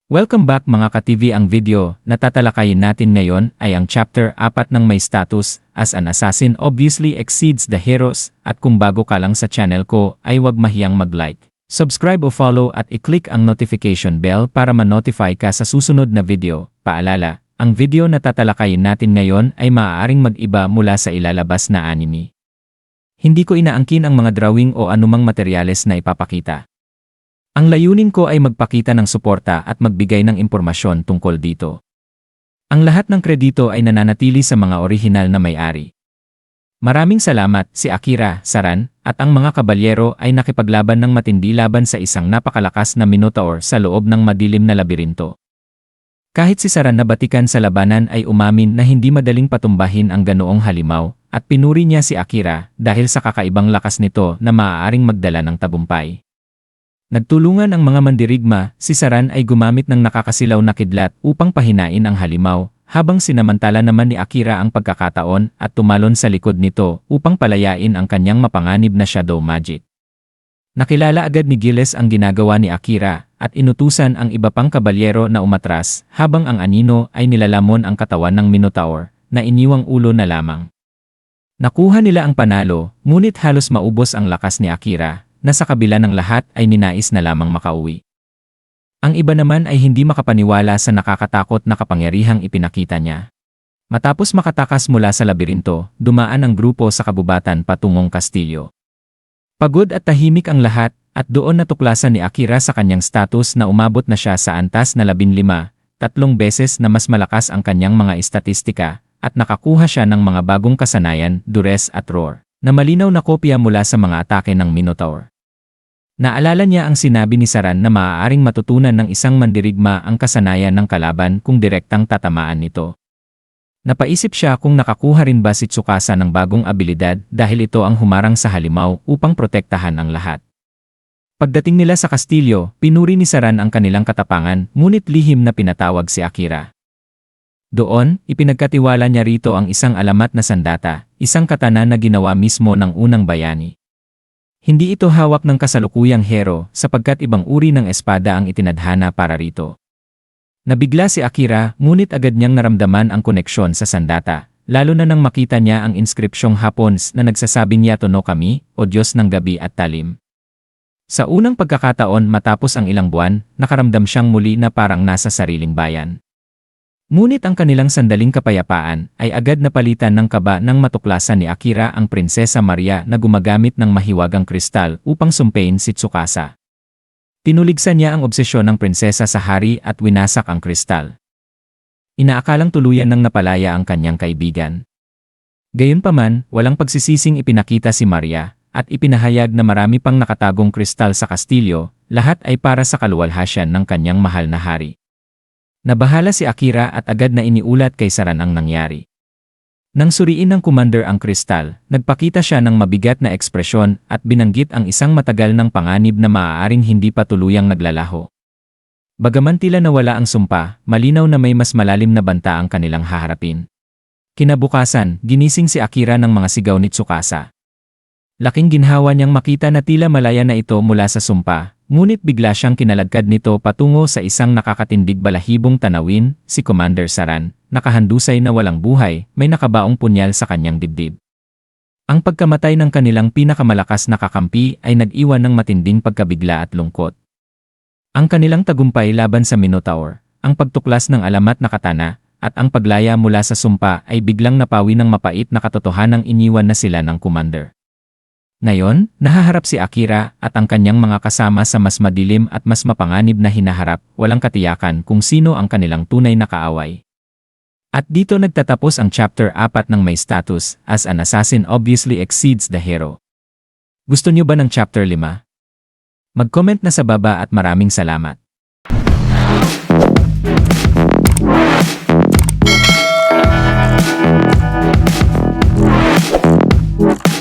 Welcome back mga ka-TV. Ang video na tatalakayin natin ngayon ay ang chapter 4 ng may status as an assassin obviously exceeds the heroes, at kung bago ka lang sa channel ko ay huwag mahiyang mag-like, subscribe o follow at i-click ang notification bell para ma-notify ka sa susunod na video. Paalala, ang video na tatalakayin natin ngayon ay maaaring mag-iba mula sa ilalabas na anime. Hindi ko inaangkin ang mga drawing o anumang materyales na ipapakita. Ang layunin ko ay magpakita ng suporta at magbigay ng impormasyon tungkol dito. Ang lahat ng kredito ay nananatili sa mga orihinal na may-ari. Maraming salamat, si Akira, Saran, at ang mga kabalyero ay nakipaglaban ng matindi laban sa isang napakalakas na Minotaur sa loob ng madilim na labirinto. Kahit si Saran na batikan sa labanan ay umamin na hindi madaling patumbahin ang ganoong halimaw, at pinuri niya si Akira dahil sa kakaibang lakas nito na maaaring magdala ng tagumpay. Nagtulungan ang mga mandirigma, si Saran ay gumamit ng nakakasilaw na kidlat upang pahinain ang halimaw, habang sinamantala naman ni Akira ang pagkakataon at tumalon sa likod nito upang palayain ang kanyang mapanganib na shadow magic. Nakilala agad ni Gilles ang ginagawa ni Akira at inutusan ang iba pang kabalyero na umatras habang ang anino ay nilalamon ang katawan ng Minotaur na iniwang ulo na lamang. Nakuha nila ang panalo, ngunit halos maubos ang lakas ni Akira, na sa kabila ng lahat ay ninais na lamang makauwi. Ang iba naman ay hindi makapaniwala sa nakakatakot na kapangyarihang ipinakita niya. Matapos makatakas mula sa labirinto, dumaan ang grupo sa kabubatan patungong kastilyo. Pagod at tahimik ang lahat, at doon natuklasan ni Akira sa kanyang status na umabot na siya sa antas na 15, 3 beses na mas malakas ang kanyang mga estatistika, at nakakuha siya ng mga bagong kasanayan, duress at roar, na malinaw na kopya mula sa mga atake ng Minotaur. Naalala niya ang sinabi ni Saran na maaaring matutunan ng isang mandirigma ang kasanayan ng kalaban kung direktang tatamaan nito. Napaisip siya kung nakakuha rin ba si Tsukasa ng bagong abilidad dahil ito ang humarang sa halimaw upang protektahan ang lahat. Pagdating nila sa kastilyo, pinuri ni Saran ang kanilang katapangan, ngunit lihim na pinatawag si Akira. Doon, ipinagkatiwala niya rito ang isang alamat na sandata, isang katana na ginawa mismo ng unang bayani. Hindi ito hawak ng kasalukuyang hero sapagkat ibang uri ng espada ang itinadhana para rito. Nabigla si Akira, ngunit agad niyang naramdaman ang koneksyon sa sandata, lalo na nang makita niya ang inskripsyong Hapons na nagsasabing Yato no Kami, o Diyos ng Gabi at Talim. Sa unang pagkakataon matapos ang ilang buwan, nakaramdam siyang muli na parang nasa sariling bayan. Ngunit ang kanilang sandaling kapayapaan ay agad napalitan ng kaba nang matuklasan ni Akira ang Prinsesa Maria na gumagamit ng mahiwagang kristal upang sumpain si Tsukasa. Tinuligsan niya ang obsesyon ng prinsesa sa hari at winasak ang kristal. Inaakalang tuluyan ng napalaya ang kanyang kaibigan. Gayunpaman, walang pagsisising ipinakita si Maria, at ipinahayag na marami pang nakatagong kristal sa kastilyo, lahat ay para sa kaluwalhasyan ng kanyang mahal na hari. Nabahala si Akira at agad na iniulat kay Saran ang nangyari. Nang suriin ng commander ang kristal, nagpakita siya ng mabigat na ekspresyon at binanggit ang isang matagal ng panganib na maaaring hindi pa tuluyang naglalaho. Bagaman tila nawala ang sumpa, malinaw na may mas malalim na banta ang kanilang haharapin. Kinabukasan, ginising si Akira ng mga sigaw ni Tsukasa. Laking ginhawa niyang makita na tila malaya na ito mula sa sumpa, ngunit bigla siyang kinalagkad nito patungo sa isang nakakatindig balahibong tanawin, si Commander Saran, nakahandusay na walang buhay, may nakabaong punyal sa kanyang dibdib. Ang pagkamatay ng kanilang pinakamalakas na kakampi ay nag-iwan ng matinding pagkabigla at lungkot. Ang kanilang tagumpay laban sa Minotaur, ang pagtuklas ng alamat na katana, at ang paglaya mula sa sumpa ay biglang napawi ng mapait na katotohanang iniwan na sila ng Commander. Ngayon, nahaharap si Akira at ang kanyang mga kasama sa mas madilim at mas mapanganib na hinaharap, walang katiyakan kung sino ang kanilang tunay na kaaway. At dito nagtatapos ang chapter 4 ng may status as an assassin obviously exceeds the hero. Gusto niyo ba ng chapter 5? Mag-comment na sa baba at maraming salamat.